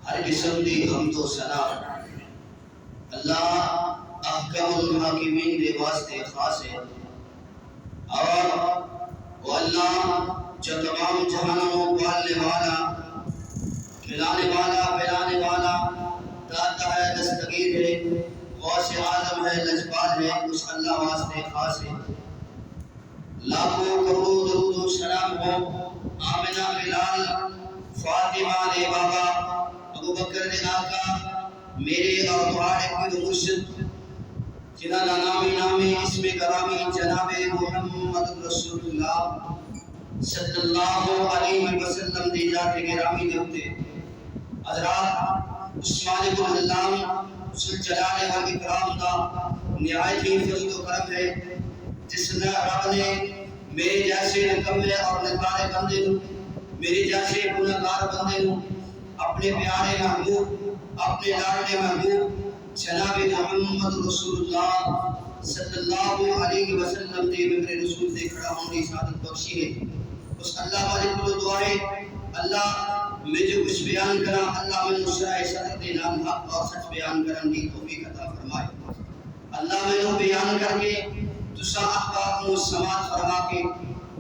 ہر قسم دی حمد و ثنا اللہ احکم الحاکمین دے واسطے خاص ہے، اور وہ اللہ جو تمام جہانوں کو پالنے والا، کھلانے والا، پلانے والا، داتا ہے، دستگیر ہے، غوث اعظم ہے، لجپال ہے، اس اللہ واسطے خاص ہے۔ لاکھوں کروڑ درود و سلام ہو آمنہ بلال، فاطمہ نے بابا، ابو بکر نے آقا، میرے اور تمہارے پیر مرشد جنہاں کا نامی اسم گرامی جناب محمد رسول اللہ صلی اللہ علیہ وسلم دی ذات گرامی دے ہوتے حضرات، اس مالک العلام ذوالجلال والاکرام دا نہایت ہی فضل و کرم ہے جس نے رب نے میرے جیسے نکمے اور نکارے بندے نو، میرے جیسے گناہگار بندے نو اپنے پیارے محبوب، اپنے لاڈلے محبوب جناب محمد رسول اللہ صلی اللہ علیہ وسلم دے ممبر رسول دے کھڑا ہونے کی سعادت بخشی ہے۔ اس اللہ والے کو دعا ہے، اللہ میں جو کچھ بیان کرا، اللہ میں شرح صدر دے نام حق اور سچ بیان کرن دی توفیق عطا فرمائے۔ اللہ میں نو بیان کر کے تسا احکام و سماعت فرما کے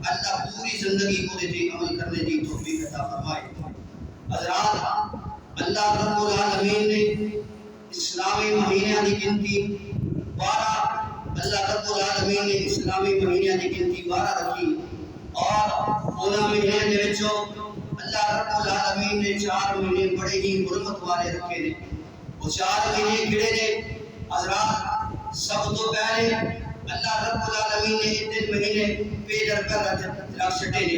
اللہ پوری زندگی کو دے عمل کرنے دی توفیق عطا فرمائے۔ حضرات، اللہ رب العالمین نے اسلامی مہینہ دی گنتی 12، اللہ رب العالمین نے اسلامی مہینہ دی گنتی 12 رکھی، اور انہاں مہینے دے وچوں اللہ رب العالمین نے 4 مہینے بڑے ہی حرمت والے رکھے نے۔ وہ 4 مہینے کھڑے نے حضرات، سب تو پہلے اللہ رب العالمین نے 3 مہینے پیدر کر رکھ چھٹے نے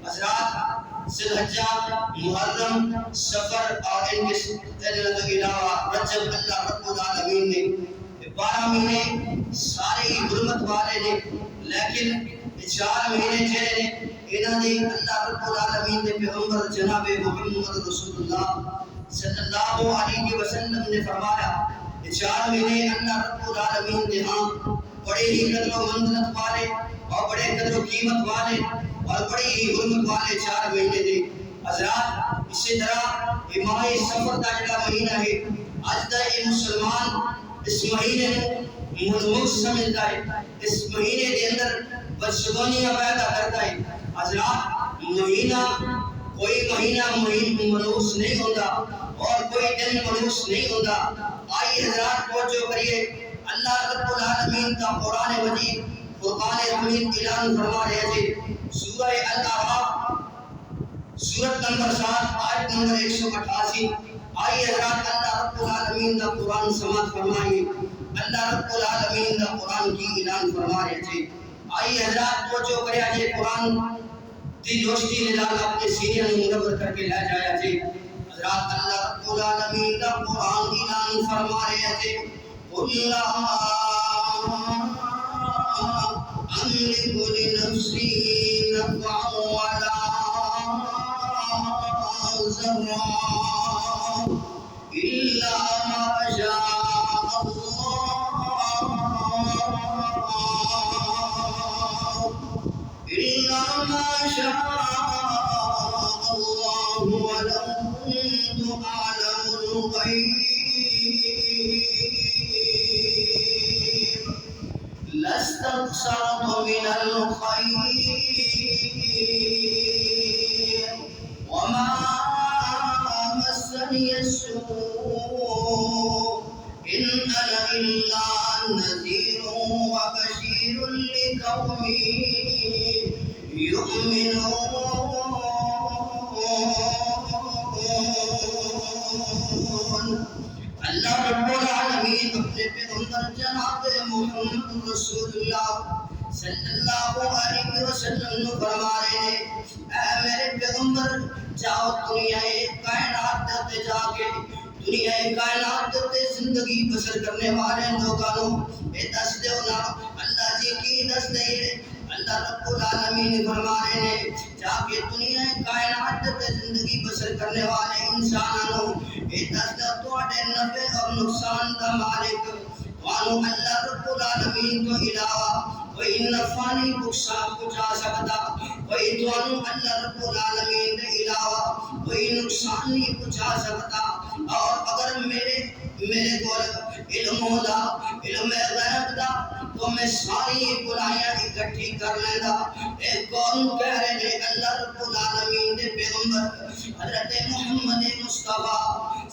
حضرات، ذی الحجہ، محرم، سفر اور ان کے علاوہ رجب۔ اللہ رب العالمین نے 12 مہینے سارے ہی حرمت والے نے، لیکن 4 مہینے جڑے نے انہاں دی اللہ رب العالمین نے پیغمبر جناب محمد رسول اللہ صلی اللہ علیہ وسلم نے فرمایا، 4 مہینے اللہ رب العالمین نے ہاں بڑے ہی قدر و منزلت والے اور بڑے قدر و قیمت والے اور بڑی ہی حرمت والے 4 مہینے تھے حضرات۔ اسی طرح ماہ سفر کا جڑا مہینہ ہے، اج دا یہ مسلمان اس مہینے کو منحوس سمجھتا ہے، اس مہینے کے اندر بدشگونیاں پیدا کرتا ہے حضرات۔ مہینہ کوئی مہینہ منحوس نہیں ہوتا اور کوئی دن منحوس نہیں ہوتا۔ آئیے حضرات توجہ کریے، اللہ رب العالمین کا قرآن مجید فرقان حمید اعلان فرما رہے تھے، سورہ الاعراف سورت نمبر 7 آیت نمبر 188۔ آئیے حضرات اللہ رب العالمین کا قرآن سماعت فرمائیے، اللہ رب العالمین کا قرآن کی اعلان فرما رہے تھے۔ آئیے حضرات توجہ کرے، آج قرآن دی دوستی نلال اپنے سینے میں منور کر کے لے جایا تھے حضرات۔ اللہ رب العالمین کا قرآن اعلان فرما رہے تھے، قُلْ لَا أَمْلِكُ لِنَفْسِي نَفْعًا وَلَا ضَرًّا إِلَّا مَا شَاءَ اللَّهُ وَلَوْ كُنْتُ أَعْلَمُ الْغَيْبَ لاستكثرت من الخير وما مسني السوء إن أنا إلا نذير وبشير لقوم يؤمنون۔ اللہ رب العالمین اپنے پیغمبر جناب محمد رسول اللہ صلی اللہ علیہ وسلم نے فرما رہے ہیں، اے میرے پیغمبر جاؤ دنیا کائنات تے جا کے دنیا کائنات تے زندگی بسر کرنے والے لوگوں اے دس دیو نا اللہ جی کی دس دے۔ اللہ رب العالمین فرما رہے ہیں، جا کے دنیا کائنات تے زندگی بسر کرنے والے انسانوں اے دس دو تواڈے نفع اور نقصان دا مالک وانو اللہ رب العالمین تو علاوہ کوئی نفع نہیں پہنچا سکتا، کوئی توانو اللہ رب العالمین دے علاوہ کوئی نقصان نہیں پہنچا سکتا. اور اگر میرے کو علم ہوتا، علم غیب دا، تو میں ساری برائیاں اکٹھی کر لینا. ایک کون کہہ رہے نے اللہ رب العالمین دے پیغمبر حضرت محمد مصطفیٰ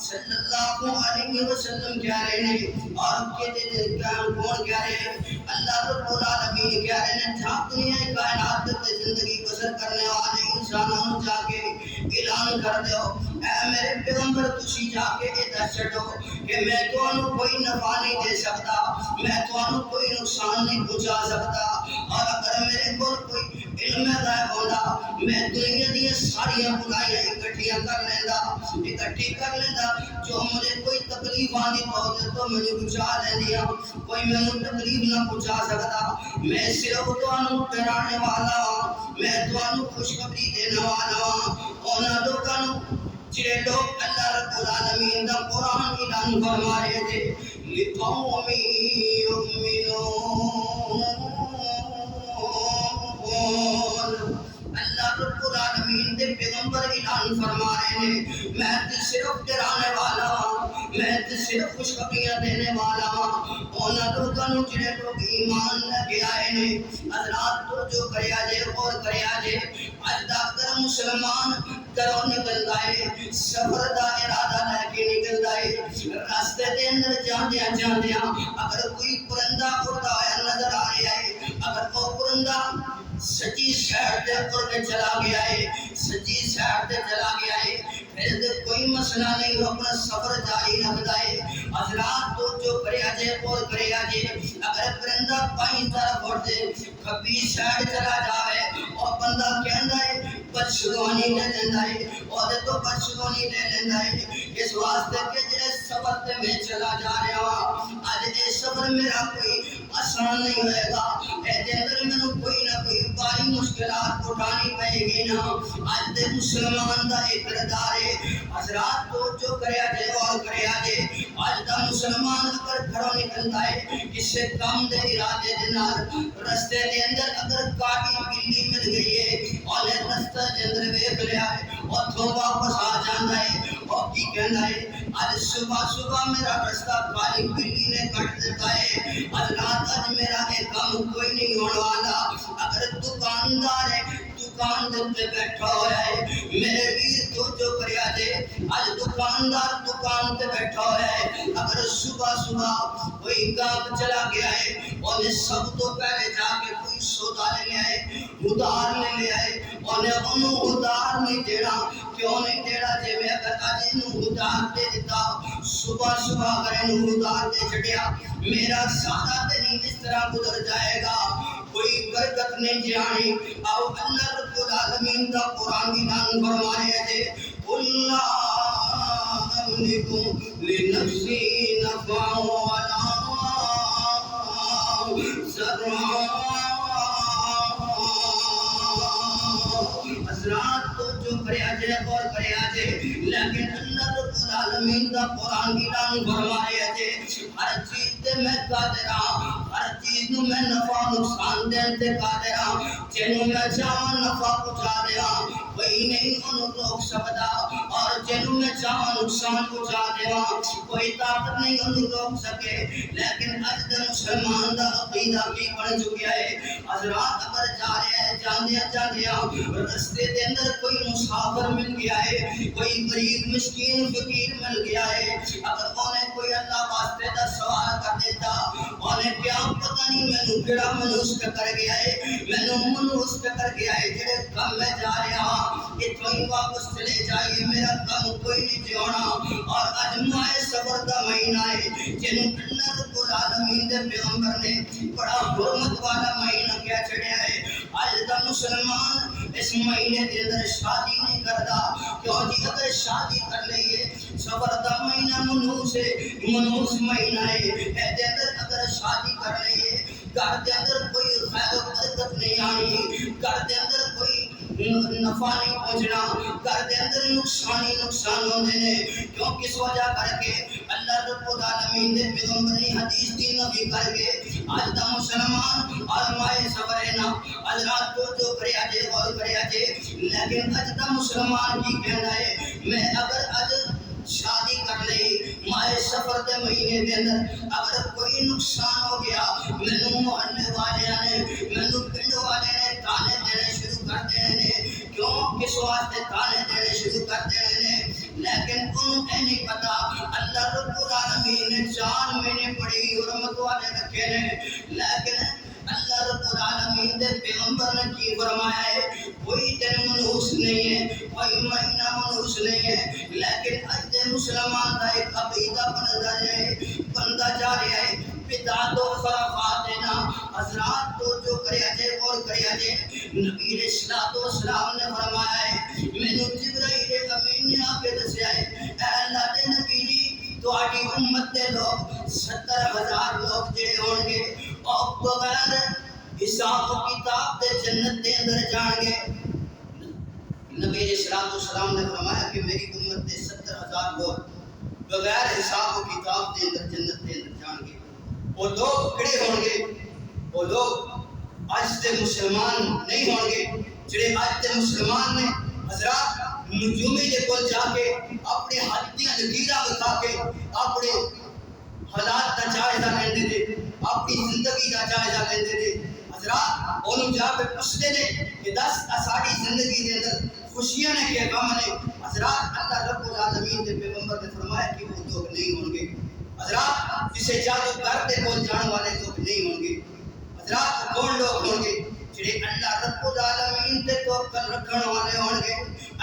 صلی اللہ علیہ وسلم کہہ رہے نے. اور کون کہہ رہے ہیں؟ اللہ رب العالمین کہہ رہے ہیں جہاں دنیا کائنات تے زندگی بسر کرنے والے انسانوں جا کے اعلان کر دو اے میرے پیغمبر تسی جا کے یہ دس چھڈو کہ میں تانوں کوئی نفع نہیں دے سکتا، میں تانوں کوئی نقصان نہیں پہنچا سکتا. اور اگر میرے کو کوئی علم غیب ہوتا میں دنیا دی ساری برائیاں اکٹھیاں کر لینا. جو مجھے کوئی تکلیف آنی تو مجھے پہنچا لیندیا، کوئی مینوں تکلیف نہ پہنچا سکتا. میں صرف تانوں ڈرانے والا ہاں، میں تانوں خوشخبری دینے والا ہاں. انہاں لوکاں نوں جڑے لوگ اللہ رب العالمین دا قرآن اعلان فرما رہے تھے لِقَوْمٍ يُؤْمِنُونَ. اللہ رب العالمین دے پیغمبر اعلان فرما رہے ہیں میں تے صرف ڈرانے والا ہاں، میں تے صرف خوشخبریاں دینے والا ہاں. انہاں لوکاں نوں جڑے لوگ ایمان لے کے آئے نے. حضرات تو جو کریا جے اور کریا جے اج دا اگر مسلمان گھروں نکلدا ہے سفر دا ارادہ لے کے نکلدا ہے، راستے دے اندر جاندیاں اگر کوئی پرندہ اڑدا ہوا نظر آ رہا ہے، اگر وہ پرندہ سچی سائڈ تے اڑ کے چلا گیا ہے، سچی سائڈ تے چلا گیا ہے، پھر کوئی مسئلہ نہیں، وہ اپنا سفر جاری رکھتا ہے. حضرات تو جو کریا جے اور کریا جے اگر پرندہ پائیں طرف اڑ دے کبھی سائڈ چلا جاوے اور بندہ کہندا ہے بدشگونی لے لیندا ہے، اور تو بدشگونی لے لیندا ہے. اس واسطے کہ جڑے سفر تے میں چلا جا رہا ہوں اج اے سفر میرا کوئی آسان نہیں ہوئے گا، اے دے اندر مینوں کوئی نہ کوئی باری مشکلات اٹھانی پائے گی نا. اج دے مسلمان دا ایک کردار ہے. حضرات تو جو کریا جے اور کریا جے اج دا مسلمان اگر گھروں نکلدا ہے کسے کام دے ارادے دے نال رستے دے اندر اگر کاٹی بلی مل گئی ہے اور رستہ دے اندر ویکھ لیا ہے اور تو واپس آ جاندا ہے اور کی کہندا ہے اج صبح میرا رستہ کالی بلی نے کٹ دیتا ہے، اج رات اج میرا ایک کام کوئی نہیں ہونے والا. اگر دکاندار ہے دکان دے تے بیٹھا ہوا ہے میرے ویر تو جو کریا جے اج دکاندار دکان تے بیٹھا ہوا ہے، اگر صبح کوئی گاہک چلا گیا ہے اور سب تو پہلے جا کے کوئی سودا لے لیا ہے ادھار لے لیا ہے اور انہوں ادھار نہیں دینا. کیوں نہیں دینا؟ جے میں اگر اج انہوں ادھار دے دیتا صبح اگر انہوں ادھار دے چھڑیا میرا سارا دن اس طرح گزر جائے گا، کوئی برکت نہیں جانی. آؤ اللہ رب العالمین دا قرآن کی نام فرما رہے تھے قُلْ لَا أَمْلِكُ لِنَفْسِي نَفْعًا وَلَا ضَرًّا. حضرات تو جو کریا جے اور کریا جے لیکن اللہ رب العالمین دا قرآن کی نام فرما رہے تھے ہر چیز تے میں قادر ہاں، ہر چیز نو میں نفع نقصان دین تے قادر ہاں. جنوں میں چاہاں نفع پہنچا دیاں کوئی نہیں انہوں روک سکتا، اور جنوں میں چاہاں نقصان پہنچا دیاں کوئی طاقت نہیں انہوں روک سکے. لیکن اج دے مسلمان دا عقیدہ کی بن چکیا ہے. حضرات اگر جا رہے ہیں جاندیاں رستے دے اندر کوئی مسافر مل گیا ہے، کوئی غریب مسکین فقیر مل گیا ہے، اگر انہیں کوئی اللہ واسطے دا سوال کر دیتا انہیں کیا پتہ نہیں مینوں کیڑا منوس کر گیا ہے، مینوں منوس کر گیا ہے جڑے کم میں جا رہا ہاں اتوں ہی واپس چلے جائیے میرا کم کوئی نہیں جوڑا. اور اج ماہ صبر دا مہینہ ہے جنوں اللہ رب العالمین دے پیغمبر نے بڑا حرمت والا مہینہ کیا چھڑیا ہے. اج دا مسلمان اس مہینے دے اندر شادی نہیں کرتا، کیوں جی اگر شادی کر لئیے صبر دا مہینہ منوس مہینہ ہے، دے اندر اگر شادی کر لئیے گھر دے اندر کوئی خیر و برکت نہیں آنی، گھر دے اندر کوئی نفع نہیں پہنچنا، گھر دے اندر نقصان ہوندے نے. کیوں کس وجہ کر کے اللہ رب العالمین دے پیغمبر نے حدیث دی نبی کر کے اج دا مسلمان آزمائے صبر ہے نا. اج رات جو کریا جے اور کریا جے لیکن اج دا مسلمان کی کہنا ہے میں اگر اج شادی کر لئی ماہ سفر دے مہینے دے اندر اگر کوئی نقصان ہو گیا مینوں محلے والے نے مینوں پنڈ والے نے تانے دینے شروع کر دینے نے کیوں کس واسطے تانے دینے شروع کر دینے نے لیکن انہوں اے نہیں پتا اللہ رب العالمین نے 4 مہینے بڑی حرمت والے رکھے نے لیکن اللہ رب العالمین دے پیغمبر نے کی فرمایا ہے کوئی دن منحوس نہیں ہے کوئی مہینہ منحوس نہیں ہے لیکن اج دے مسلمان دا ایک عقیدہ بندا جا رہا ہے بدعت و خرافات نا حضرات تو جو کریا جے اور کریا جے نبی علیہ الصلوۃ والسلام نے فرمایا ہے مینوں جبرائیل امین نے آ کے دسیا ہے اے اللہ دے نبی جی تہاڈی امت دے لوگ 70,000 لوگ جڑے ہون گے اور بغیر حساب و کتاب دے جنت دے اندر جان گے نبی علیہ السلام نے فرمایا کہ میری امت دے 70,000 لوگ بغیر حساب و کتاب دے اندر جنت دے اندر جان گے وہ لوگ کڑے ہون گے وہ لوگ آج دے مسلمان نہیں ہون گے جڑے آج دے مسلمان نے حضرات نجومی دے کول جا کے اپنے ہاتھیاں لکیراں بتا کے اپنے حالات دا جائزہ لیندے تھے اپنی زندگی دا جائزہ لیندے تھے حضرات انہوں جا کے پوچھتے نے کہ دس ساری زندگی دے اندر خوشیاں نے کہ غم نے حضرات اللہ رب العالمین دے پیغمبر نے فرمایا کہ وہ لوگ نہیں ہوں گے حضرات جسے جادوگر دے کول جان والے لوگ نہیں ہوں گے حضرات کون لوگ ہوں گے جڑے اللہ رب العالمین تے توکل رکھن والے ہون گے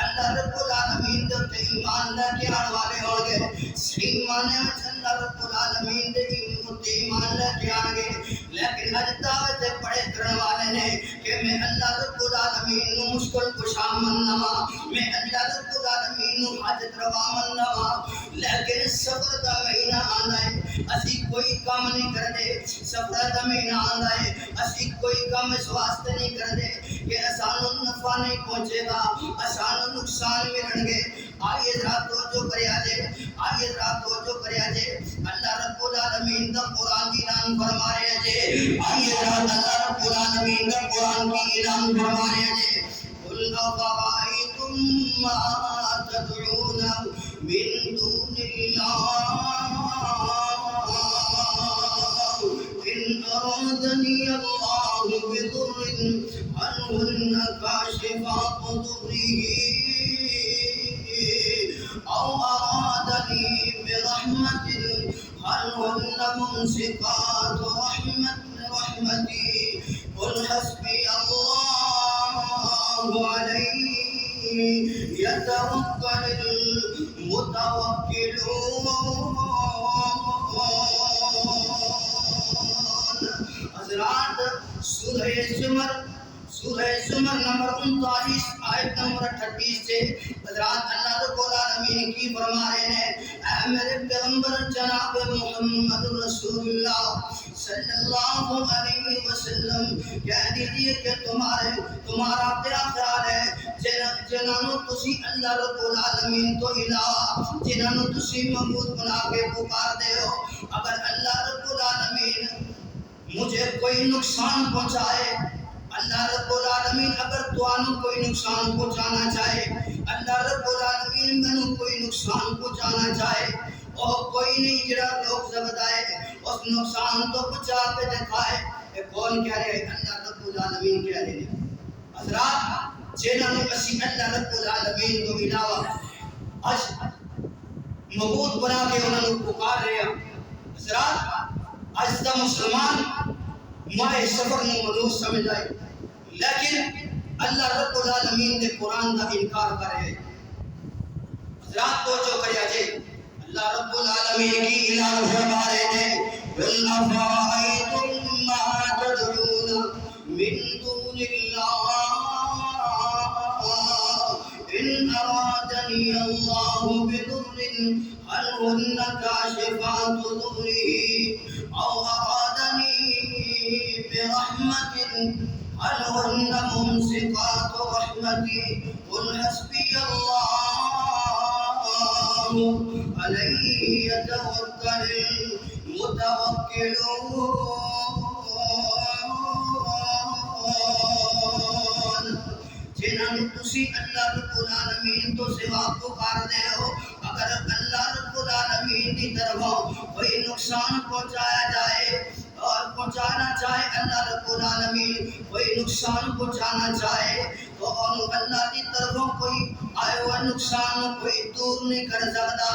اللہ رب العالمین تے ایمان لے کے آن والے ہون گے صحیح معنی وچ اللہ رب العالمین دے ایمان لے کے آن گے لیکن اج دعوت بڑے کرن والے نے کہ میں اللہ رب العالمین نو مشکل کشا مننا میں اللہ رب العالمین نو حاجت روا مننا لیکن صبر دا مہینہ آندا ہے اسی کوئی کام نہیں کردے صبر دا مہینہ آندا ہے اسی کوئی کام اس واسطے نہیں کردے کہ اسانو نفع نہیں پہنچے گا اسانو نقصان ملن گے آئیے ذرا توجہ کریا جے آئیے ذرا توجہ کریا جے اللہ رب العالمین دا قرآن کی اعلان فرما رہے جے آئیے ذرا اللہ رب العالمین دا قرآن کی اعلان فرما رہے جے قل افرأيتم ما تدعون من دون الله إن أرادني الله بضر هل هن كاشفات ضره أو أرادني برحمة هل هن ممسكات رحمتي قل حسبي الله عليه يتوكل المتوكلون حضرات سورہ زمر نمبر 39 آیت نمبر 38 سے حضرات اللہ رب العالمین کی فرما رہے ہیں اے میرے پیغمبر جناب محمد رسول اللہ صلی اللہ علیہ وسلم کہہ دیجئے کہ تمہارا کیا خیال ہے جنہوں تسی اللہ رب العالمین تو علاوہ جنہوں تسی معبود بنا کے پکار دے ہو اگر اللہ رب العالمین مجھے کوئی نقصان پہنچائے اللہ رب العالمین اگر توانوں کوئی نقصان پہنچانا چاہے اللہ رب العالمین میں کوئی نقصان پہنچانا چاہے اور کوئی نہیں جڑا لوگ زبدائے اس نقصان تو بچا کے دکھائے یہ کون کہہ رہے ہیں اللہ رب العالمین کہہ رہے ہیں حضرات جنہوں اسی اللہ رب العالمین کو علاوہ آج معبود بنا کے انہوں پکار رہے ہیں حضرات آج دا مسلمان ماہ سفر نو منحوس سمجھ آئے لیکن اللہ رب العالمین دے قرآن دا انکار کر رہے ہیں حضرات تو جو کریا جے اللہ رب العالمین کی اعلان فرما رہے ہیں قل افرأيتم ما تدعون من دون الله إن أرادني الله بضر هل هن كاشفات ضره أو أرادني برحمة هل هن ممسكات رحمتي قل حسبي الله عليه يتوكل المتوكلون جنہوں تسی اللہ رب العالمین تو سوا پکار دے ہو، اگر اللہ رب العالمین کی طرفوں کوئی نقصان پہنچایا جائے اور پہنچانا چاہے، اللہ رب العالمین کوئی نقصان پہنچانا چاہے تو اللہ کی طرفوں کوئی آئے ہوا نقصان کوئی دور نہیں کر سکتا،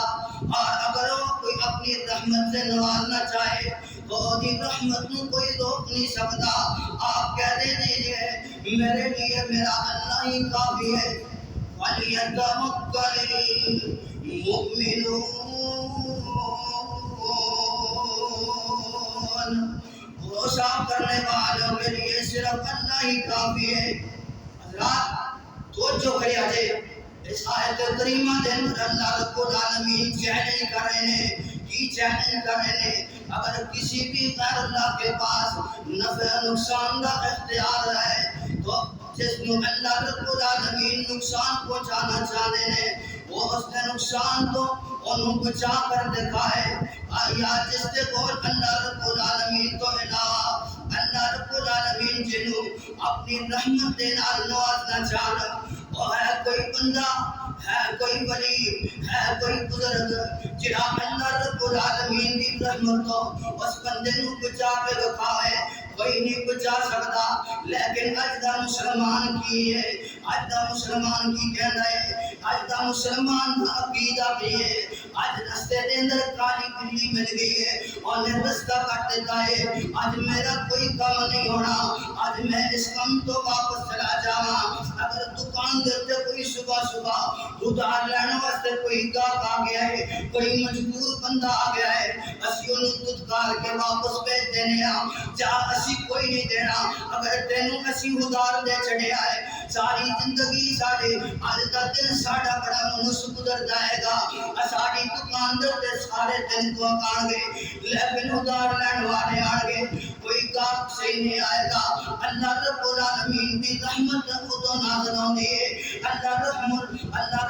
اور اگر وہ کوئی اپنی رحمت سے نوازنا چاہے تو دی رحمت نو کوئی روک نہیں سکتا۔ آپ کہہ دیجئے میرے لیے میرا اللہ ہی کافی ہے، وَلْيَتَوَكَّلِ الْمُؤْمِنُونَ، بھروسہ کرنے والوں کے لیے صرف اللہ ہی کافی ہے۔ حضرات توجہ کرے آجے، اس آیت کریمہ دے اندر اللہ رب العالمین چیلنج کر رہے ہیں، کی چیلنج کر رہے ہیں، اگر کسی بھی غیر اللہ کے پاس نفع نقصان کا اختیار ہے تو جس کو اللہ رب العالمین نقصان پہنچانا چاہتے ہیں وہ اس نے نقصان تو انہوں بچا کر دکھائے، یا جس سے بول اللہ رب العالمین تو علاوہ اللہ رب العالمین جنہوں اپنی رحمت دینا نوازنا چاہتا، وہ ہے کوئی بندہ، ہے کوئی ولی، ہے کوئی بزرگ جڑا اللہ رب العالمین دی رحمت تو اس بندے نو بچا کے دکھاوے، کوئی نہیں بچا سکتا۔ لیکن اج دا مسلمان کی ہے، اج دا مسلمان کی کہنا ہے، اج دا مسلمان دا عقیدہ بھی ہے، اج رستے دے اندر کالی بلی مل گئی ہے اور نے رستہ کٹ دیتا ہے، اج میرا کوئی کام نہیں ہونا، اج میں اس کام تو واپس چلا جاواں۔ اگر دکان دے تے کوئی صبح صبح ادھار لینے واسطے کوئی گاہک آ گیا ہے، کوئی مجبور بندہ آ گیا ہے، اسی انہوں دودکار کے واپس بھیج دینے ہاں، جا اسی کوئی نہیں دینا، اگر تینوں اسی ادھار دے چڑھے آئے ساری زندگی ساڑے آج دا دن ساڑا بڑا منس گزر جائے گا، ساری دکان دے سارے دن کو آکان گے، لیکن ادھار لین والے آنگے کوئی گاہک صحیح نہیں آئے گا۔ اللہ رب العالمین کی رحمت ادو نازل ہوندی ہے، اللہ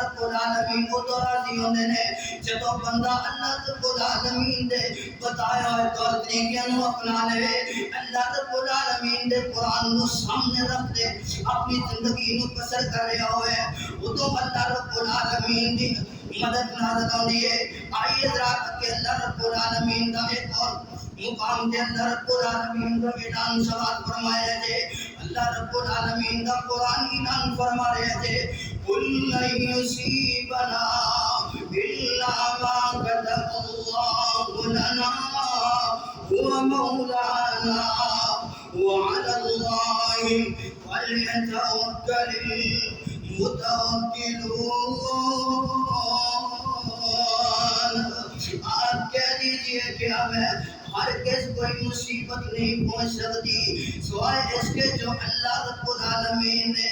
رب العالمین ادو راضی ہوندے نے جدو بندہ اللہ رب العالمین دے بتایا ہوئے طور طریقے نو اپنا لے، اللہ رب العالمین دے قرآن نو سامنے رکھ دے، اپنی زندگی نو بسر کر رہا ہوئے، ادو اللہ رب العالمین دی مدد نازل ہوندی ہے۔ آئیے ذرا کہ اللہ رب العالمین دا ایک اور مقام کے اندر رب العالمین کا اعلان سوال فرمایا ہے، اللہ رب العالمین کا قرآن اعلان فرما رہے تھے، قُلْ لَن يُصِيبَنَا إِلَّا مَا كَتَبَ اللَّهُ لَنَا هُوَ مَوْلَانَا وَعَلَى اللَّهِ فَلْيَتَوَكَّلِ الْمُتَوَكِّلُونَ۔ آپ کہہ دیجئے کہ ہمیں ہرگز کوئی مصیبت نہیں پہنچ سکتی سوائے اس کے جو اللہ رب العالمین نے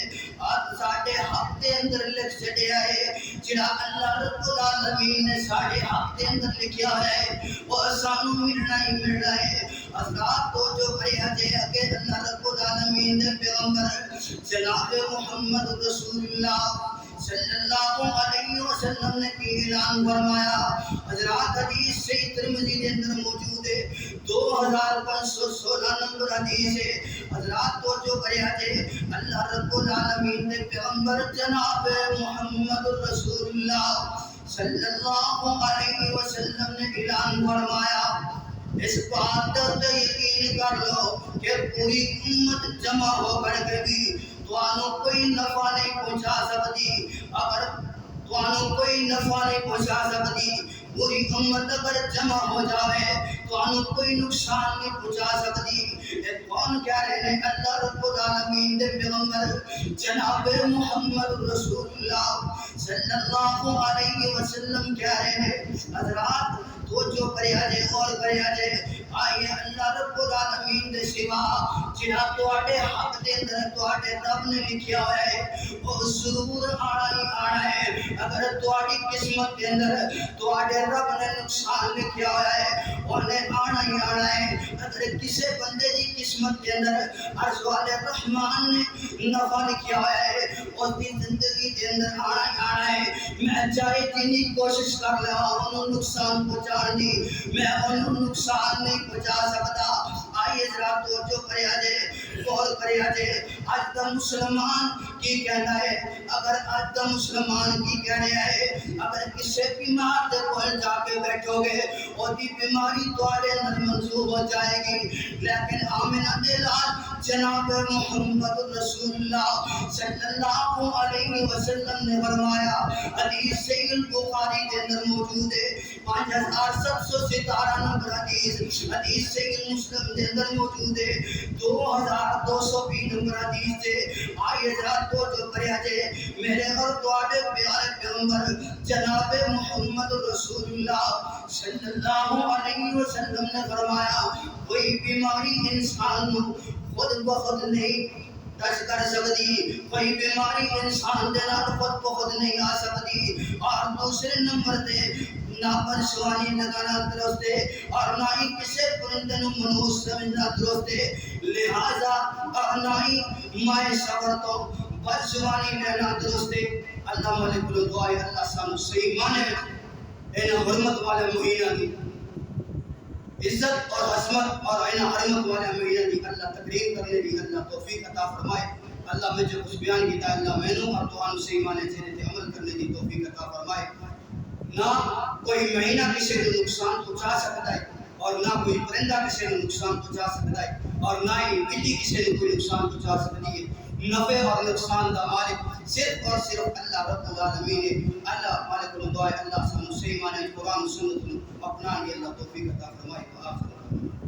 ساڑھے حق دے اندر لکھ چڑھیا ہے، جڑا اللہ رب العالمین نے ساڑھے حق دے اندر لکھیا ہے وہ سانو ملنا ہی ملنا ہے۔ حضرات تو جو بڑھیا دے کہ اللہ رب العالمین نے پیغمبر جناب محمد رسول اللہ صلی اللہ علیہ وسلم نے کی اعلان فرمایا۔ حضرات حدیث صحیح ترمذی کے اندر موجود ہے، 2516 نمبر حدیث ہے۔ حضرات تو جو بڑھیا دے اللہ رب العالمین نے پیغمبر جناب محمد رسول اللہ صلی اللہ علیہ وسلم نے اعلان فرمایا، اس بات پر یقین کر لو کہ پوری امت جمع ہو کر کے بھی توانوں کوئی نفع نہیں پہنچا سکتی، اگر توانوں کوئی نفع نہیں پہنچا سکتی، پوری امت اگر جمع ہو جاوے توانوں کوئی نقصان نہیں پہنچا سکتی۔ ایک کون کہہ رہے ہیں؟ اللہ رب العالمین دے پیغمبر جناب محمد رسول اللہ صلی اللہ علیہ وسلم کہہ رہے ہیں۔ حضرات تو جو کریا جے اور کریا جے آئیے اللہ رب العالمین دے سوا جنہ تواڈے حق دے اندر تواڈے رب نے لکھیا ہوا ہے وہ ضرور آنا ہی آنا ہے۔ اگر تواڈی قسمت کے اندر تواڈے رب نے نقصان لکھیا ہوا ہے انہیں آنا ہی آنا ہے۔ اگر کسی بندے دی قسمت کے اندر عرض والے رحمان نے نفع لکھیا ہوا ہے اس کی زندگی کے اندر آنا ہی آنا ہے۔ میں چاہے جتنی کوشش کر لوں انہوں نقصان پہنچان دی میں انہوں نقصان نہیں پہنچا سکتا۔ آئیے ذرا توجہ کریا جے غور کریا جے آج دا مسلمان کی کہنا ہے، اگر آج دا مسلمان کی کہنے آئے اگر کسی بیمار دے کول جا کے بیٹھو گے اور دی بیماری توارے منظور ہو جائے گی، لیکن آمنہ دے لال جناب محمد رسول اللہ صلی اللہ علیہ وسلم نے فرمایا، حدیث صحیح البخاری کے اندر موجود ہے، 5717 نمبر حدیث، حدیث صحیح مسلم کے اندر موجود ہے، 2220 نمبر حدیث سے آئیے ذرا تو جو کریا جے میرے اور تواڈے پیارے پیغمبر جناب محمد رسول اللہ صلی اللہ علیہ وسلم نے فرمایا، کوئی بیماری انسان خود بخود نہیں ٹچ کر سکتی، کوئی بیماری انسان دے نال خود بخود نہیں آ سکتی، اور دوسرے نمبر تے نہ پرسوانی لگانا درست ہے اور نہ ہی کسی پرندے نو منحوس سمجھنا درست ہے، لہذا اور نہ ہی مائے صبر تو پرسوانی لینا درست ہے۔ اللہ ملک دعائے اللہ سانو صحیح مانے اینا حرمت والے مہینہ دی عزت اور عظمت اور اینا حرمت والے مہینہ دی اللہ تقریم کرنے دی اللہ توفیق عطا فرمائے۔ اللہ میں جو کچھ بیان کیتا ہے اللہ مینوں اور توانو صحیح مانے چاہتے عمل کرنے دی توفیق عطا فرمائے۔ نہ کوئی مہینہ کسی کو نقصان پہنچا سکتا ہے اور نہ کوئی پرندہ کسی کو نقصان پہنچا سکتا ہے اور نہ ہی بلی کسی کو کوئی نقصان پہنچا سکتی ہے۔ نفع اور نقصان دا مالک صرف اور صرف اللہ رب العالمین ہے۔ اللہ مالک دعائے اللہ سانو صحیح مانے قرآن و سنت اپنانے اللہ توفیق عطا فرمائے۔